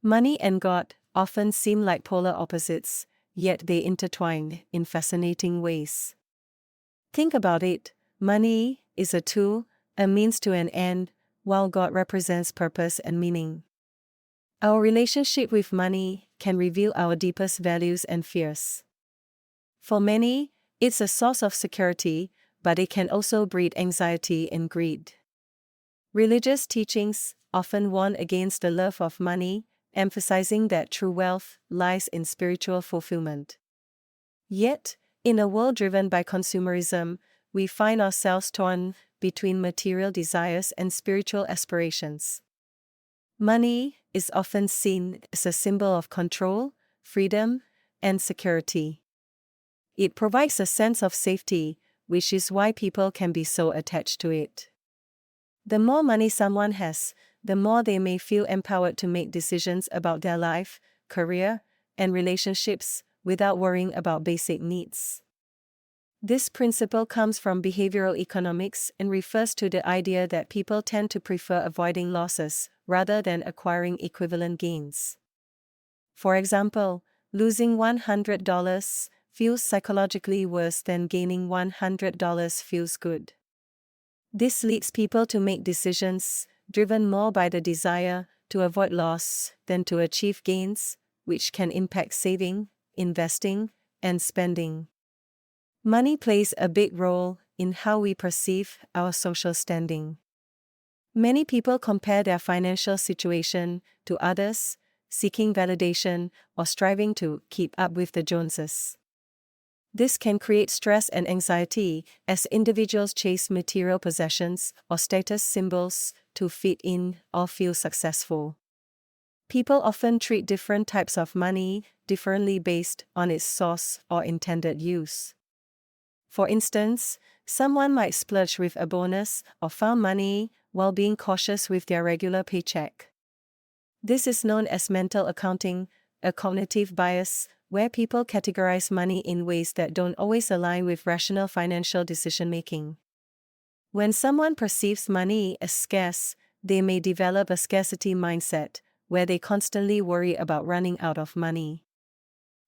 Money and God often seem like polar opposites, yet they intertwine in fascinating ways. Think about it: money is a tool, a means to an end, while God represents purpose and meaning. Our relationship with money can reveal our deepest values and fears. For many, it's a source of security, but it can also breed anxiety and greed. Religious teachings often warn against the love of money, emphasizing that true wealth lies in spiritual fulfillment. Yet, in a world driven by consumerism, we find ourselves torn between material desires and spiritual aspirations. Money is often seen as a symbol of control, freedom, and security. It provides a sense of safety, which is why people can be so attached to it. The more money someone has, the more they may feel empowered to make decisions about their life, career, and relationships without worrying about basic needs. This principle comes from behavioral economics and refers to the idea that people tend to prefer avoiding losses rather than acquiring equivalent gains. For example, losing $100 feels psychologically worse than gaining $100 feels good. This leads people to make decisions driven more by the desire to avoid loss than to achieve gains, which can impact saving, investing, and spending. Money plays a big role in how we perceive our social standing. Many people compare their financial situation to others, seeking validation or striving to keep up with the Joneses. This can create stress and anxiety as individuals chase material possessions or status symbols to fit in or feel successful. People often treat different types of money differently based on its source or intended use. For instance, someone might splurge with a bonus or found money while being cautious with their regular paycheck. This is known as mental accounting, a cognitive bias where people categorize money in ways that don't always align with rational financial decision-making. When someone perceives money as scarce, they may develop a scarcity mindset, where they constantly worry about running out of money.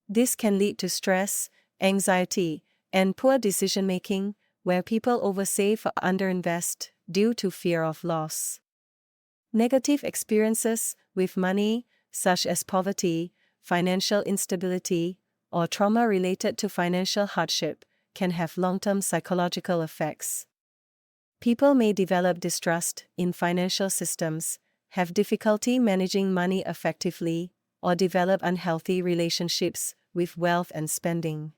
This can lead to stress, anxiety, and poor decision-making, where people oversave or underinvest due to fear of loss. Negative experiences with money, such as poverty, financial instability, or trauma related to financial hardship, can have long-term psychological effects. People may develop distrust in financial systems, have difficulty managing money effectively, or develop unhealthy relationships with wealth and spending.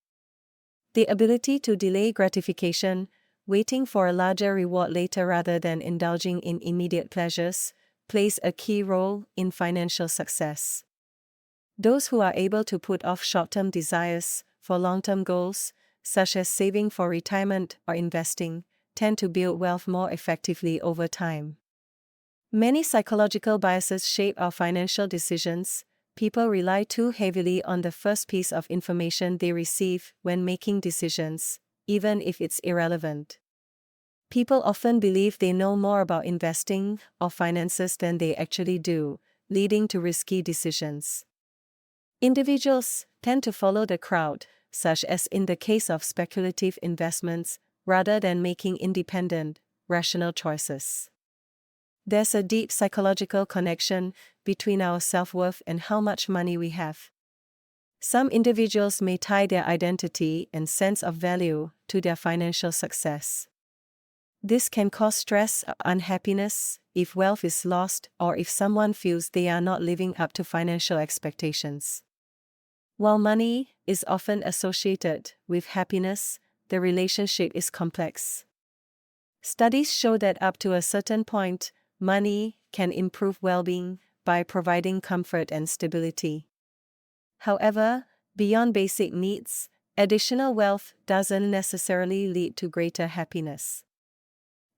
The ability to delay gratification, waiting for a larger reward later rather than indulging in immediate pleasures, plays a key role in financial success. Those who are able to put off short-term desires for long-term goals, such as saving for retirement or investing, tend to build wealth more effectively over time. Many psychological biases shape our financial decisions. People rely too heavily on the first piece of information they receive when making decisions, even if it's irrelevant. People often believe they know more about investing or finances than they actually do, leading to risky decisions. Individuals tend to follow the crowd, such as in the case of speculative investments, rather than making independent, rational choices. There's a deep psychological connection between our self-worth and how much money we have. Some individuals may tie their identity and sense of value to their financial success. This can cause stress or unhappiness if wealth is lost or if someone feels they are not living up to financial expectations. While money is often associated with happiness, the relationship is complex. Studies show that up to a certain point, money can improve well-being by providing comfort and stability. However, beyond basic needs, additional wealth doesn't necessarily lead to greater happiness.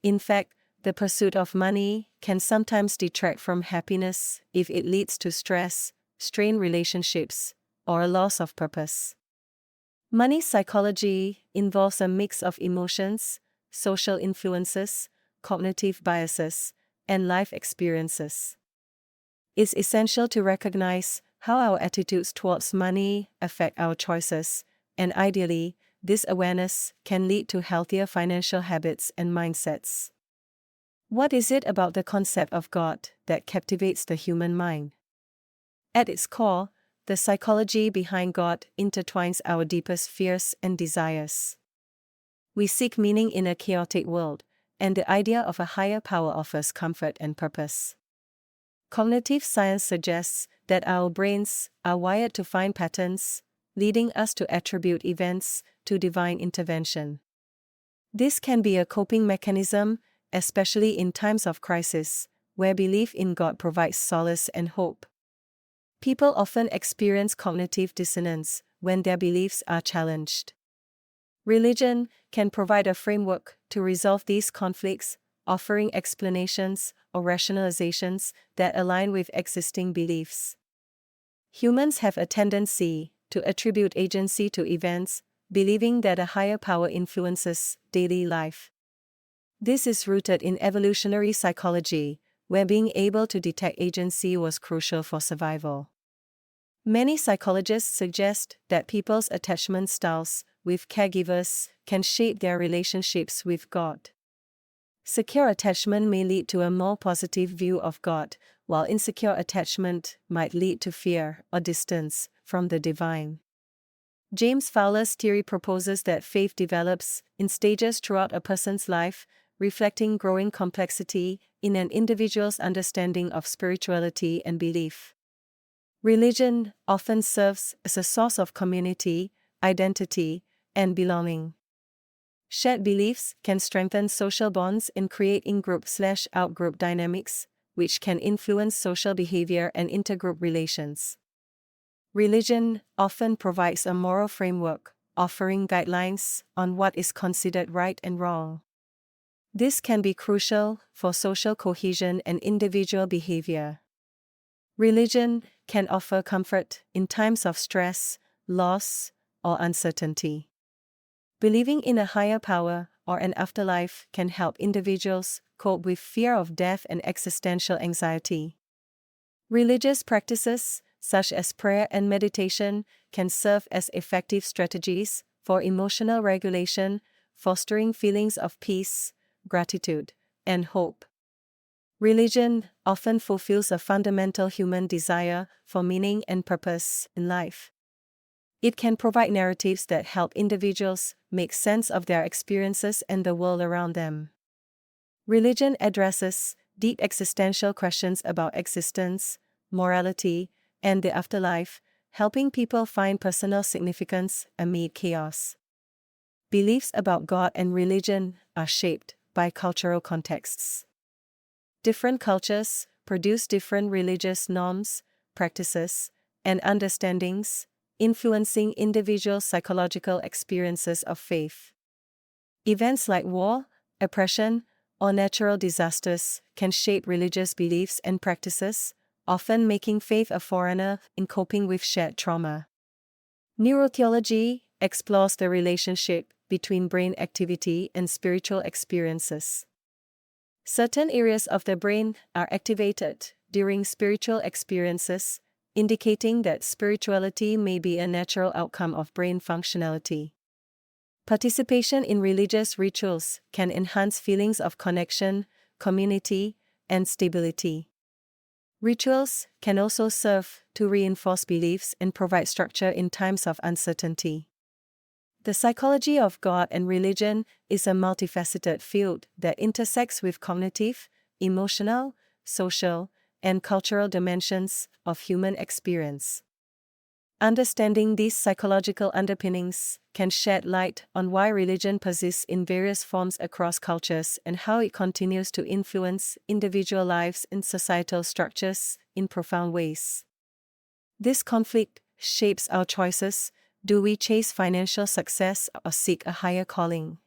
In fact, the pursuit of money can sometimes detract from happiness if it leads to stress, strained relationships, or a loss of purpose. Money psychology involves a mix of emotions, social influences, cognitive biases, and life experiences. It's essential to recognize how our attitudes towards money affect our choices, and ideally, this awareness can lead to healthier financial habits and mindsets. What is it about the concept of God that captivates the human mind? At its core, the psychology behind God intertwines our deepest fears and desires. We seek meaning in a chaotic world, and the idea of a higher power offers comfort and purpose. Cognitive science suggests that our brains are wired to find patterns, leading us to attribute events to divine intervention. This can be a coping mechanism, especially in times of crisis, where belief in God provides solace and hope. People often experience cognitive dissonance when their beliefs are challenged. Religion can provide a framework to resolve these conflicts, offering explanations or rationalizations that align with existing beliefs. Humans have a tendency to attribute agency to events, believing that a higher power influences daily life. This is rooted in evolutionary psychology, where being able to detect agency was crucial for survival. Many psychologists suggest that people's attachment styles with caregivers can shape their relationships with God. Secure attachment may lead to a more positive view of God, while insecure attachment might lead to fear or distance from the divine. James Fowler's theory proposes that faith develops in stages throughout a person's life, reflecting growing complexity in an individual's understanding of spirituality and belief. Religion often serves as a source of community, identity, and belonging. Shared beliefs can strengthen social bonds and create in-group/out-group dynamics, which can influence social behavior and intergroup relations. Religion often provides a moral framework, offering guidelines on what is considered right and wrong. This can be crucial for social cohesion and individual behavior. Religion can offer comfort in times of stress, loss, or uncertainty. Believing in a higher power or an afterlife can help individuals cope with fear of death and existential anxiety. Religious practices, such as prayer and meditation, can serve as effective strategies for emotional regulation, fostering feelings of peace, gratitude, and hope. Religion often fulfills a fundamental human desire for meaning and purpose in life. It can provide narratives that help individuals make sense of their experiences and the world around them. Religion addresses deep existential questions about existence, morality, and the afterlife, helping people find personal significance amid chaos. Beliefs about God and religion are shaped by cultural contexts. Different cultures produce different religious norms, practices, and understandings, influencing individual psychological experiences of faith. Events like war, oppression, or natural disasters can shape religious beliefs and practices, often making faith a foreigner in coping with shared trauma. Neurotheology explores the relationship between brain activity and spiritual experiences. Certain areas of the brain are activated during spiritual experiences, indicating that spirituality may be a natural outcome of brain functionality. Participation in religious rituals can enhance feelings of connection, community, and stability. Rituals can also serve to reinforce beliefs and provide structure in times of uncertainty. The psychology of God and religion is a multifaceted field that intersects with cognitive, emotional, social, and cultural dimensions of human experience. Understanding these psychological underpinnings can shed light on why religion persists in various forms across cultures and how it continues to influence individual lives and societal structures in profound ways. This conflict shapes our choices. Do we chase financial success or seek a higher calling?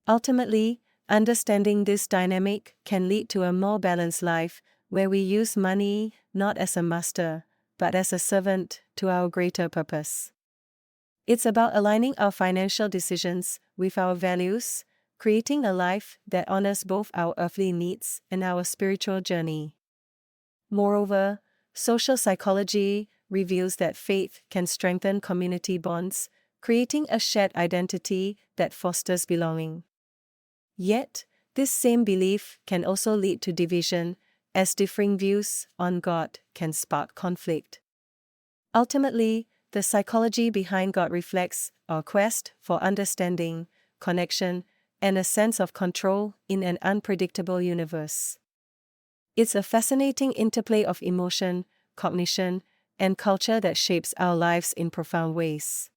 Ultimately, understanding this dynamic can lead to a more balanced life, where we use money not as a master, but as a servant to our greater purpose. It's about aligning our financial decisions with our values, creating a life that honors both our earthly needs and our spiritual journey. Moreover, social psychology reveals that faith can strengthen community bonds, creating a shared identity that fosters belonging. Yet, this same belief can also lead to division, as differing views on God can spark conflict. Ultimately, the psychology behind God reflects our quest for understanding, connection, and a sense of control in an unpredictable universe. It's a fascinating interplay of emotion, cognition, and culture that shapes our lives in profound ways.